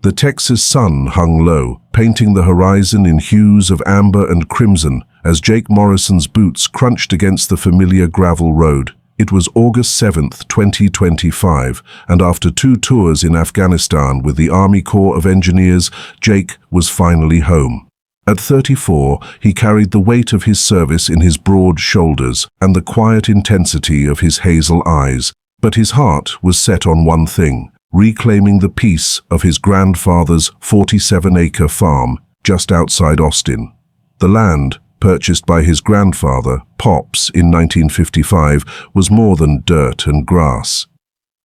The Texas sun hung low, painting the horizon in hues of amber and crimson as Jake Morrison's boots crunched against the familiar gravel road. It was August 7th, 2025, and after 2 tours in Afghanistan with the Army Corps of Engineers, Jake was finally home. At 34, he carried the weight of his service in his broad shoulders and the quiet intensity of his hazel eyes, but his heart was set on one thing: reclaiming the peace of his grandfather's 47-acre farm just outside Austin. The land, purchased by his grandfather, Pops, in 1955, was more than dirt and grass.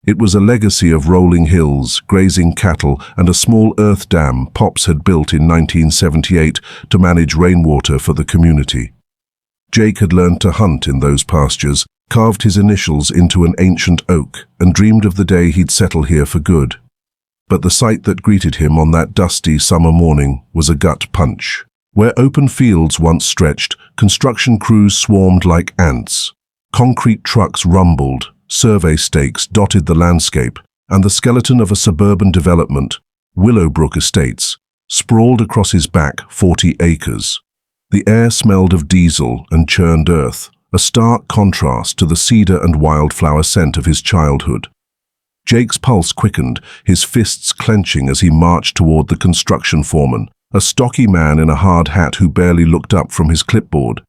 It was a legacy of rolling hills, grazing cattle, and a small earth dam Pops had built in 1978 to manage rainwater for the community. Jake had learned to hunt in those pastures, carved his initials into an ancient oak, and dreamed of the day he'd settle here for good. But the sight that greeted him on that dusty summer morning was a gut punch. Where open fields once stretched, construction crews swarmed like ants. Concrete trucks rumbled, survey stakes dotted the landscape, and the skeleton of a suburban development, Willowbrook Estates, sprawled across his back 40 acres. The air smelled of diesel and churned earth, a stark contrast to the cedar and wildflower scent of his childhood. Jake's pulse quickened, his fists clenching as he marched toward the construction foreman, a stocky man in a hard hat who barely looked up from his clipboard.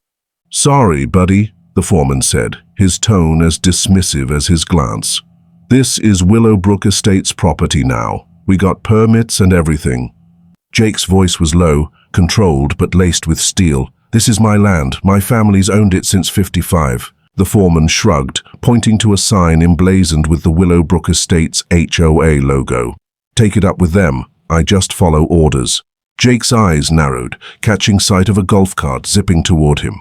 "Sorry, buddy," the foreman said, his tone as dismissive as his glance. "This is Willowbrook Estates property now. We got permits and everything." Jake's voice was low, controlled but laced with steel. "This is my land. My family's owned it since '55. The foreman shrugged, pointing to a sign emblazoned with the Willowbrook Estates HOA logo. "Take it up with them. I just follow orders." Jake's eyes narrowed, catching sight of a golf cart zipping toward him.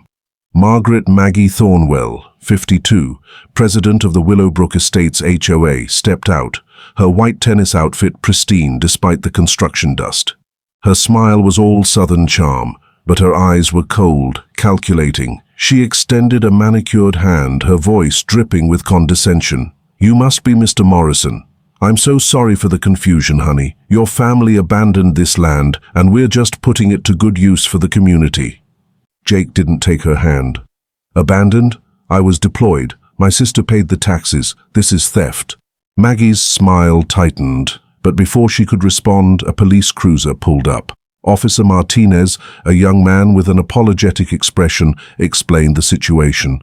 Margaret Maggie Thornwell, 52, president of the Willowbrook Estates HOA, stepped out, her white tennis outfit pristine despite the construction dust. Her smile was all southern charm, but her eyes were cold, calculating. She extended a manicured hand, her voice dripping with condescension. "You must be Mr. Morrison. I'm so sorry for the confusion, honey. Your family abandoned this land, and we're just putting it to good use for the community." Jake didn't take her hand. "Abandoned? I was deployed. My sister paid the taxes. This is theft." Maggie's smile tightened, but before she could respond, a police cruiser pulled up. Officer Martinez, a young man with an apologetic expression, explained the situation.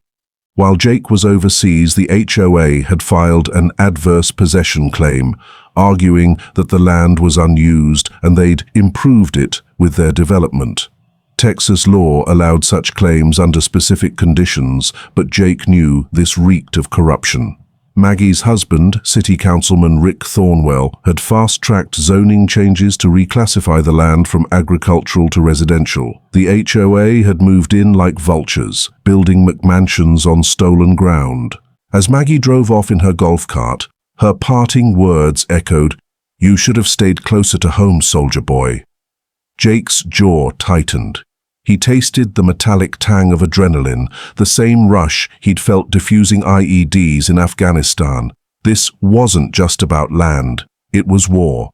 While Jake was overseas, the HOA had filed an adverse possession claim, arguing that the land was unused and they'd improved it with their development. Texas law allowed such claims under specific conditions, but Jake knew this reeked of corruption. Maggie's husband, City Councilman Rick Thornwell, had fast-tracked zoning changes to reclassify the land from agricultural to residential. The HOA had moved in like vultures, building McMansions on stolen ground. As Maggie drove off in her golf cart, her parting words echoed, "You should have stayed closer to home, soldier boy." Jake's jaw tightened. He tasted the metallic tang of adrenaline, the same rush he'd felt defusing IEDs in Afghanistan. This wasn't just about land, it was war.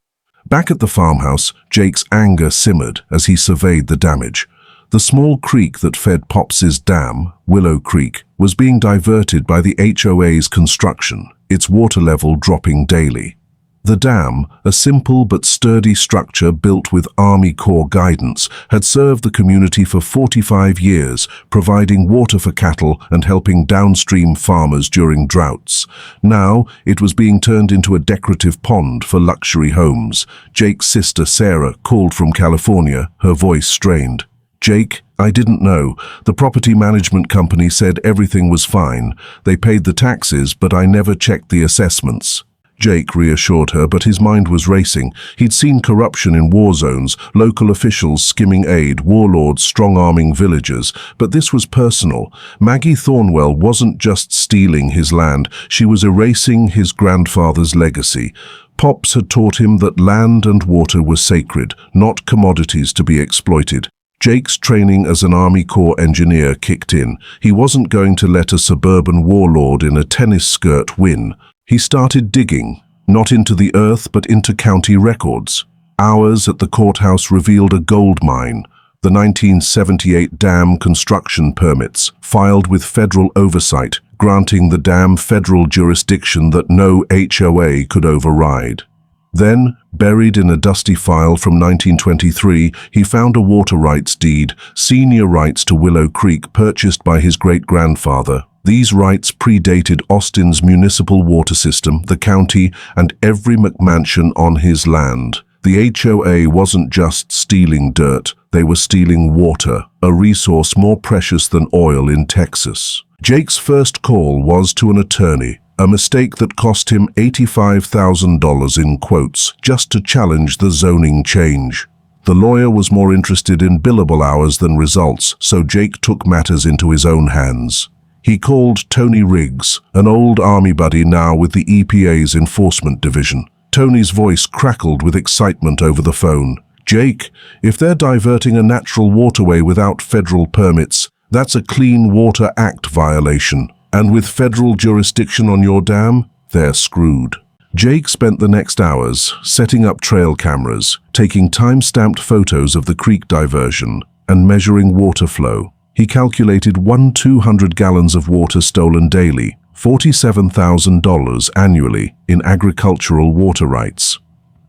Back at the farmhouse, Jake's anger simmered as he surveyed the damage. The small creek that fed Pops's dam, Willow Creek, was being diverted by the HOA's construction, its water level dropping daily. The dam, a simple but sturdy structure built with Army Corps guidance, had served the community for 45 years, providing water for cattle and helping downstream farmers during droughts. Now, it was being turned into a decorative pond for luxury homes. Jake's sister Sarah called from California, her voice strained. "Jake, I didn't know. The property management company said everything was fine. They paid the taxes, but I never checked the assessments." Jake reassured her, but his mind was racing. He'd seen corruption in war zones, local officials skimming aid, warlords strong-arming villagers. But this was personal. Maggie Thornwell wasn't just stealing his land, she was erasing his grandfather's legacy. Pops had taught him that land and water were sacred, not commodities to be exploited. Jake's training as an Army Corps engineer kicked in. He wasn't going to let a suburban warlord in a tennis skirt win. He started digging, not into the earth but into county records. Hours at the courthouse revealed a gold mine. The 1978 dam construction permits, filed with federal oversight, granting the dam federal jurisdiction that no HOA could override. Then, buried in a dusty file from 1923, he found a water rights deed, senior rights to Willow Creek purchased by his great-grandfather. These rights predated Austin's municipal water system, the county, and every McMansion on his land. The HOA wasn't just stealing dirt, they were stealing water, a resource more precious than oil in Texas. Jake's first call was to an attorney, a mistake that cost him $85,000 in quotes just to challenge the zoning change. The lawyer was more interested in billable hours than results, so Jake took matters into his own hands. He called Tony Riggs, an old Army buddy now with the EPA's Enforcement Division. Tony's voice crackled with excitement over the phone. "Jake, if they're diverting a natural waterway without federal permits, that's a Clean Water Act violation. And with federal jurisdiction on your dam, they're screwed." Jake spent the next hours setting up trail cameras, taking time-stamped photos of the creek diversion, and measuring water flow. He calculated 200 gallons of water stolen daily, $47,000 annually in agricultural water rights.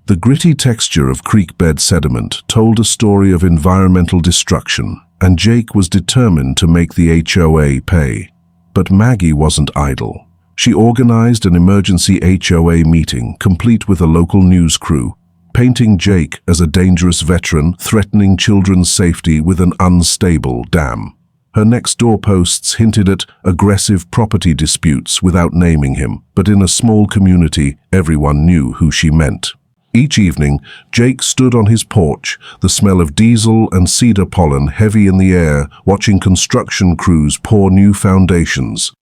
The gritty texture of creek bed sediment told a story of environmental destruction, and Jake was determined to make the HOA pay. But Maggie wasn't idle. She organized an emergency HOA meeting, complete with a local news crew, painting Jake as a dangerous veteran threatening children's safety with an unstable dam. Her next-door posts hinted at aggressive property disputes without naming him, but in a small community, everyone knew who she meant. Each evening, Jake stood on his porch, the smell of diesel and cedar pollen heavy in the air, watching construction crews pour new foundations.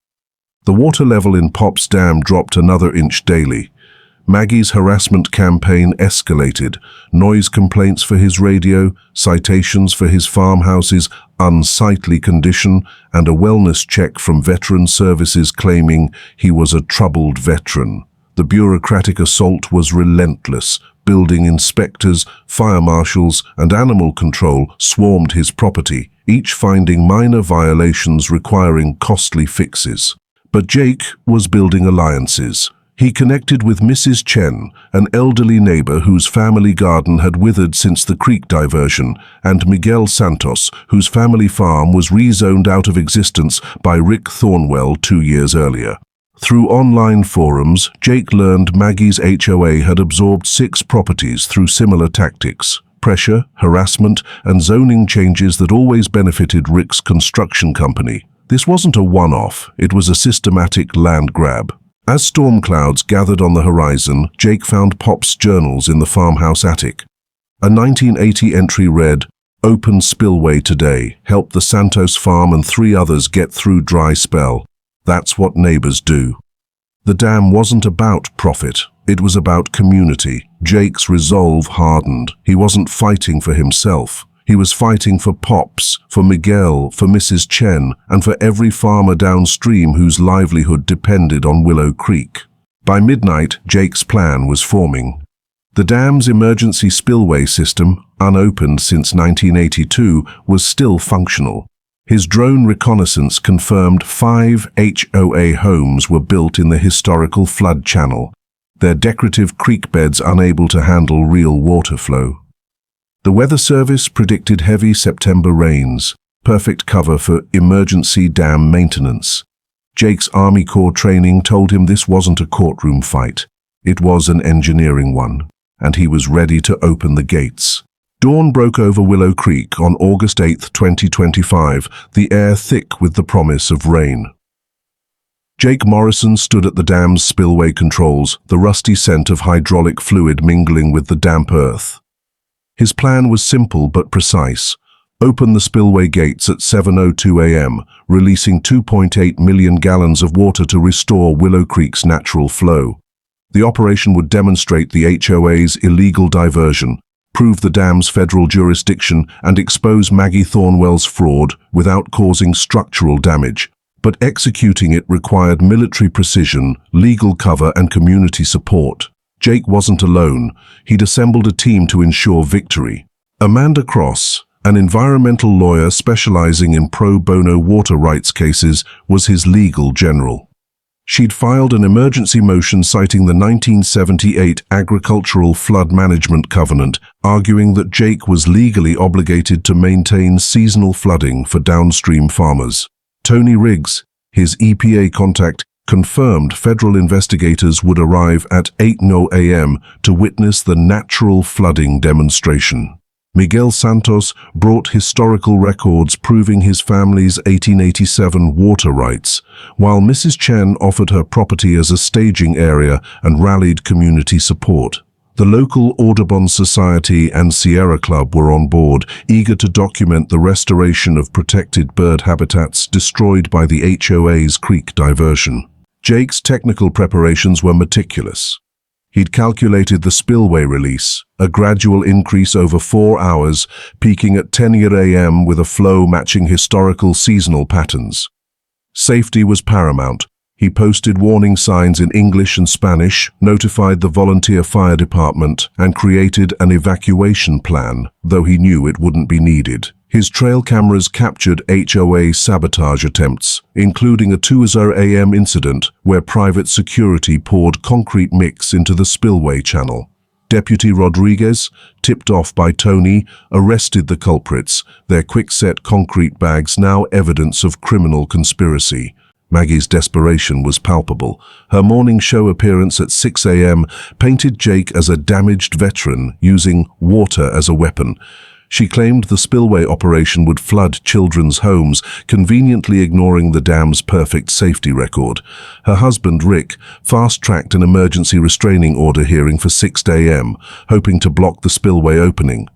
The water level in Pop's dam dropped another inch daily. Maggie's harassment campaign escalated, noise complaints for his radio, citations for his farmhouse's unsightly condition, and a wellness check from Veteran Services claiming he was a troubled veteran. The bureaucratic assault was relentless. Building inspectors, fire marshals, and animal control swarmed his property, each finding minor violations requiring costly fixes. But Jake was building alliances. He connected with Mrs. Chen, an elderly neighbor whose family garden had withered since the creek diversion, and Miguel Santos, whose family farm was rezoned out of existence by Rick Thornwell 2 years earlier. Through online forums, Jake learned Maggie's HOA had absorbed 6 properties through similar tactics: pressure, harassment, and zoning changes that always benefited Rick's construction company. This wasn't a one-off, it was a systematic land grab. As storm clouds gathered on the horizon, Jake found Pop's journals in the farmhouse attic. A 1980 entry read, "Open Spillway today, help the Santos farm and 3 others get through dry spell. That's what neighbors do." The dam wasn't about profit, it was about community. Jake's resolve hardened. He wasn't fighting for himself. He was fighting for Pops, for Miguel, for Mrs. Chen, and for every farmer downstream whose livelihood depended on Willow Creek. By midnight, Jake's plan was forming. The dam's emergency spillway system, unopened since 1982, was still functional. His drone reconnaissance confirmed 5 HOA homes were built in the historical flood channel, their decorative creek beds unable to handle real water flow. The Weather Service predicted heavy September rains, perfect cover for emergency dam maintenance. Jake's Army Corps training told him this wasn't a courtroom fight. It was an engineering one, and he was ready to open the gates. Dawn broke over Willow Creek on August 8, 2025, the air thick with the promise of rain. Jake Morrison stood at the dam's spillway controls, the rusty scent of hydraulic fluid mingling with the damp earth. His plan was simple but precise. Open the spillway gates at 7:02 a.m., releasing 2.8 million gallons of water to restore Willow Creek's natural flow. The operation would demonstrate the HOA's illegal diversion, prove the dam's federal jurisdiction, and expose Maggie Thornwell's fraud without causing structural damage. But executing it required military precision, legal cover, and community support. Jake wasn't alone. He'd assembled a team to ensure victory. Amanda Cross, an environmental lawyer specializing in pro bono water rights cases, was his legal general. She'd filed an emergency motion citing the 1978 Agricultural Flood Management Covenant, arguing that Jake was legally obligated to maintain seasonal flooding for downstream farmers. Tony Riggs, his EPA contact, confirmed federal investigators would arrive at 8:00 a.m. to witness the natural flooding demonstration. Miguel Santos brought historical records proving his family's 1887 water rights, while Mrs. Chen offered her property as a staging area and rallied community support. The local Audubon Society and Sierra Club were on board, eager to document the restoration of protected bird habitats destroyed by the HOA's creek diversion. Jake's technical preparations were meticulous. He'd calculated the spillway release, a gradual increase over 4 hours, peaking at 10 a.m. with a flow matching historical seasonal patterns. Safety was paramount. He posted warning signs in English and Spanish, notified the volunteer fire department, and created an evacuation plan, though he knew it wouldn't be needed. His trail cameras captured HOA sabotage attempts, including a 2:00 a.m. incident where private security poured concrete mix into the spillway channel. Deputy Rodriguez, tipped off by Tony, arrested the culprits, their quick-set concrete bags now evidence of criminal conspiracy. Maggie's desperation was palpable. Her morning show appearance at 6 a.m. painted Jake as a damaged veteran using water as a weapon. She claimed the spillway operation would flood children's homes, conveniently ignoring the dam's perfect safety record. Her husband, Rick, fast-tracked an emergency restraining order hearing for 6 a.m., hoping to block the spillway opening.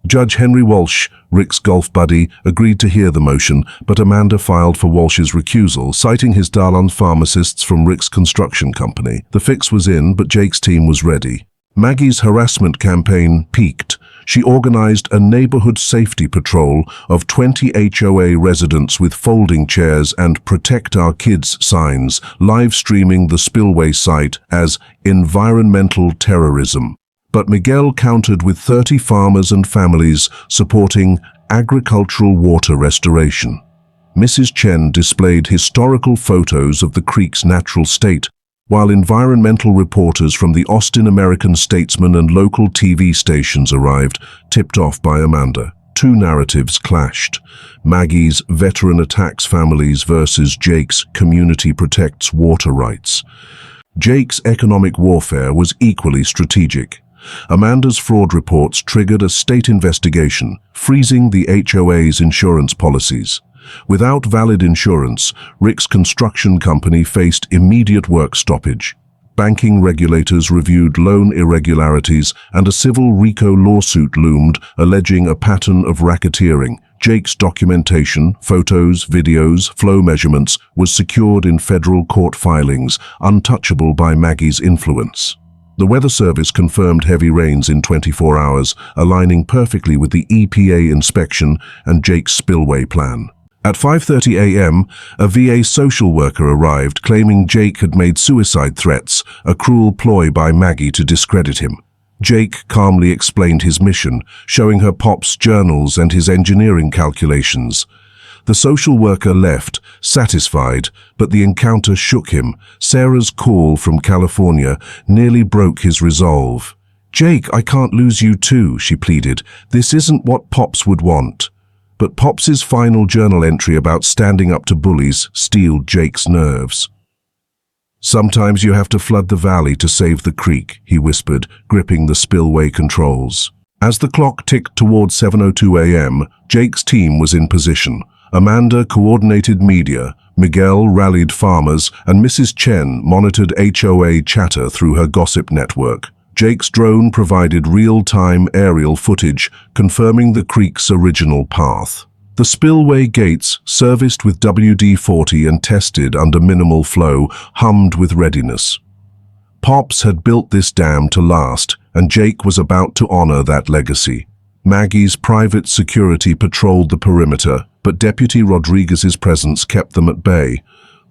Judge Henry Walsh, Rick's golf buddy, agreed to hear the motion, but Amanda filed for Walsh's recusal, citing his Dalan pharmacists from Rick's construction company. The fix was in, but Jake's team was ready. Maggie's harassment campaign peaked. She organized a neighborhood safety patrol of 20 HOA residents with folding chairs and "Protect Our Kids" signs, live streaming the spillway site as environmental terrorism. But Miguel countered with 30 farmers and families supporting agricultural water restoration. Mrs. Chen displayed historical photos of the creek's natural state, while environmental reporters from the Austin American-Statesman and local TV stations arrived, tipped off by Amanda. Two narratives clashed: Maggie's veteran attacks families versus Jake's community protects water rights. Jake's economic warfare was equally strategic. Amanda's fraud reports triggered a state investigation, freezing the HOA's insurance policies. Without valid insurance, Rick's construction company faced immediate work stoppage. Banking regulators reviewed loan irregularities, and a civil RICO lawsuit loomed, alleging a pattern of racketeering. Jake's documentation, photos, videos, flow measurements, was secured in federal court filings, untouchable by Maggie's influence. The Weather Service confirmed heavy rains in 24 hours, aligning perfectly with the EPA inspection and Jake's spillway plan. At 5:30 a.m., a VA social worker arrived claiming Jake had made suicide threats, a cruel ploy by Maggie to discredit him. Jake calmly explained his mission, showing her Pop's journals and his engineering calculations. The social worker left, satisfied, but the encounter shook him. Sarah's call from California nearly broke his resolve. "Jake, I can't lose you too," she pleaded. "This isn't what Pops would want." But Pops's final journal entry about standing up to bullies steeled Jake's nerves. "Sometimes you have to flood the valley to save the creek," he whispered, gripping the spillway controls. As the clock ticked toward 7:02 a.m., Jake's team was in position. Amanda coordinated media, Miguel rallied farmers, and Mrs. Chen monitored HOA chatter through her gossip network. Jake's drone provided real-time aerial footage, confirming the creek's original path. The spillway gates, serviced with WD-40 and tested under minimal flow, hummed with readiness. Pops had built this dam to last, and Jake was about to honor that legacy. Maggie's private security patrolled the perimeter, but Deputy Rodriguez's presence kept them at bay.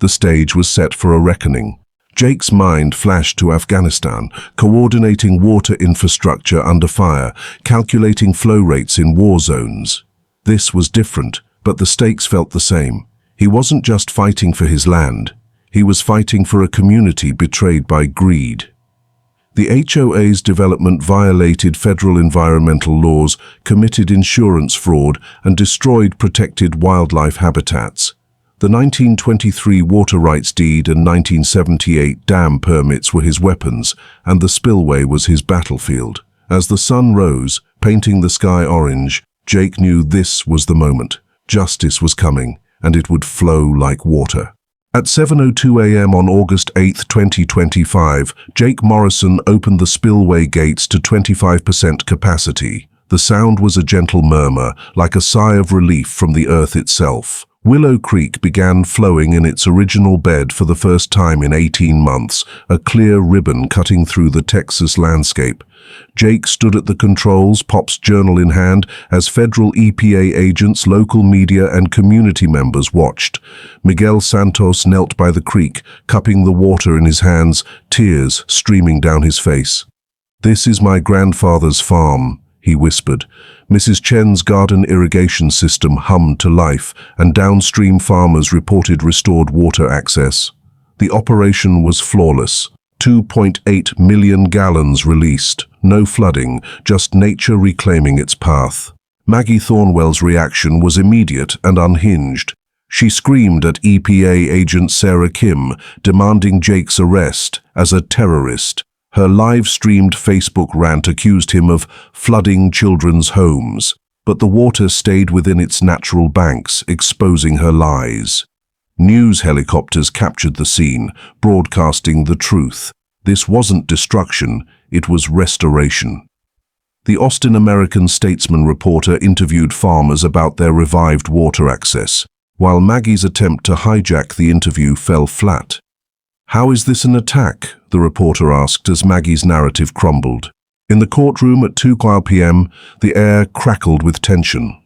The stage was set for a reckoning. Jake's mind flashed to Afghanistan, coordinating water infrastructure under fire, calculating flow rates in war zones. This was different, but the stakes felt the same. He wasn't just fighting for his land. He was fighting for a community betrayed by greed. The HOA's development violated federal environmental laws, committed insurance fraud, and destroyed protected wildlife habitats. The 1923 water rights deed and 1978 dam permits were his weapons, and the spillway was his battlefield. As the sun rose, painting the sky orange, Jake knew this was the moment. Justice was coming, and it would flow like water. At 7:02 a.m. on August 8, 2025, Jake Morrison opened the spillway gates to 25% capacity. The sound was a gentle murmur, like a sigh of relief from the earth itself. Willow Creek began flowing in its original bed for the first time in 18 months, a clear ribbon cutting through the Texas landscape. Jake stood at the controls, Pop's journal in hand, as federal EPA agents, local media, and community members watched. Miguel Santos knelt by the creek, cupping the water in his hands, tears streaming down his face. "This is my grandfather's farm," he whispered. Mrs. Chen's garden irrigation system hummed to life, and downstream farmers reported restored water access. The operation was flawless. 2.8 million gallons released. No flooding, just nature reclaiming its path. Maggie Thornwell's reaction was immediate and unhinged. She screamed at EPA agent Sarah Kim, demanding Jake's arrest as a terrorist. Her live-streamed Facebook rant accused him of flooding children's homes, but the water stayed within its natural banks, exposing her lies. News helicopters captured the scene, broadcasting the truth. This wasn't destruction, it was restoration. The Austin American-Statesman reporter interviewed farmers about their revived water access, while Maggie's attempt to hijack the interview fell flat. "How is this an attack?" the reporter asked as Maggie's narrative crumbled. In the courtroom at 2 p.m., the air crackled with tension.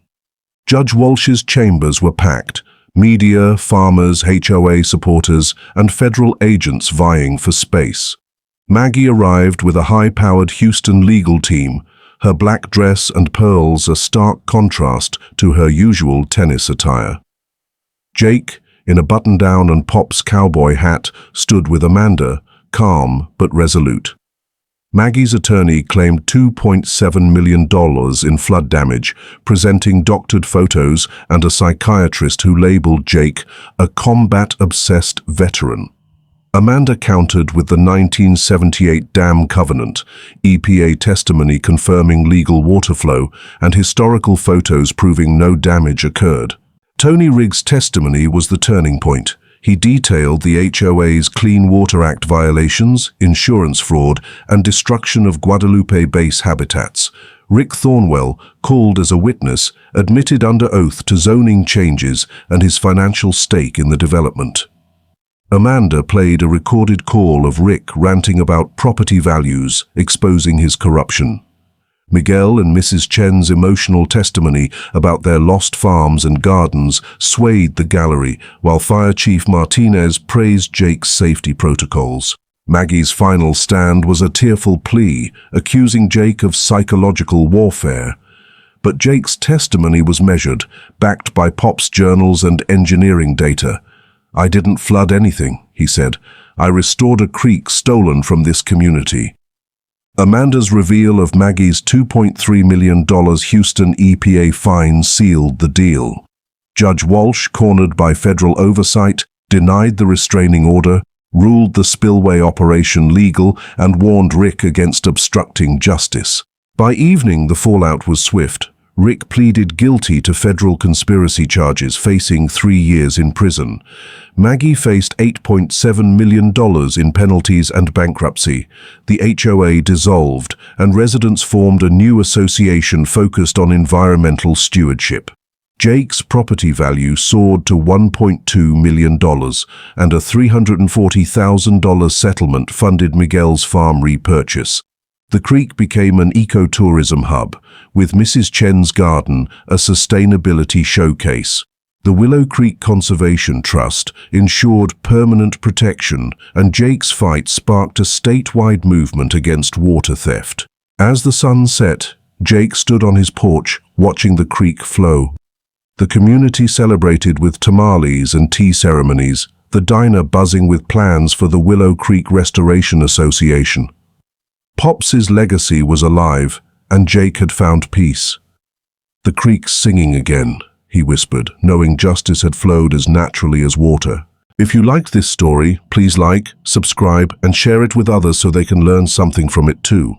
Judge Walsh's chambers were packed, media, farmers, HOA supporters, and federal agents vying for space. Maggie arrived with a high-powered Houston legal team, her black dress and pearls a stark contrast to her usual tennis attire. Jake, in a button-down and Pop's cowboy hat, stood with Amanda, calm but resolute. Maggie's attorney claimed $2.7 million in flood damage, presenting doctored photos and a psychiatrist who labeled Jake a combat-obsessed veteran. Amanda countered with the 1978 Dam Covenant, EPA testimony confirming legal water flow, and historical photos proving no damage occurred. Tony Riggs' testimony was the turning point. He detailed the HOA's Clean Water Act violations, insurance fraud, and destruction of Guadalupe base habitats. Rick Thornwell, called as a witness, admitted under oath to zoning changes and his financial stake in the development. Amanda played a recorded call of Rick ranting about property values, exposing his corruption. Miguel and Mrs. Chen's emotional testimony about their lost farms and gardens swayed the gallery, while Fire Chief Martinez praised Jake's safety protocols. Maggie's final stand was a tearful plea, accusing Jake of psychological warfare. But Jake's testimony was measured, backed by Pop's journals and engineering data. "I didn't flood anything," he said. "I restored a creek stolen from this community." Amanda's reveal of Maggie's $2.3 million Houston EPA fine sealed the deal. Judge Walsh, cornered by federal oversight, denied the restraining order, ruled the spillway operation legal, and warned Rick against obstructing justice. By evening, the fallout was swift. Rick pleaded guilty to federal conspiracy charges, facing 3 years in prison. Maggie faced $8.7 million in penalties and bankruptcy. The HOA dissolved, and residents formed a new association focused on environmental stewardship. Jake's property value soared to $1.2 million, and a $340,000 settlement funded Miguel's farm repurchase. The creek became an ecotourism hub, with Mrs. Chen's garden a sustainability showcase. The Willow Creek Conservation Trust ensured permanent protection, and Jake's fight sparked a statewide movement against water theft. As the sun set, Jake stood on his porch, watching the creek flow. The community celebrated with tamales and tea ceremonies, the diner buzzing with plans for the Willow Creek Restoration Association. Pops's legacy was alive, and Jake had found peace. "The creek's singing again," he whispered, knowing justice had flowed as naturally as water. If you liked this story, please like, subscribe, and share it with others so they can learn something from it too.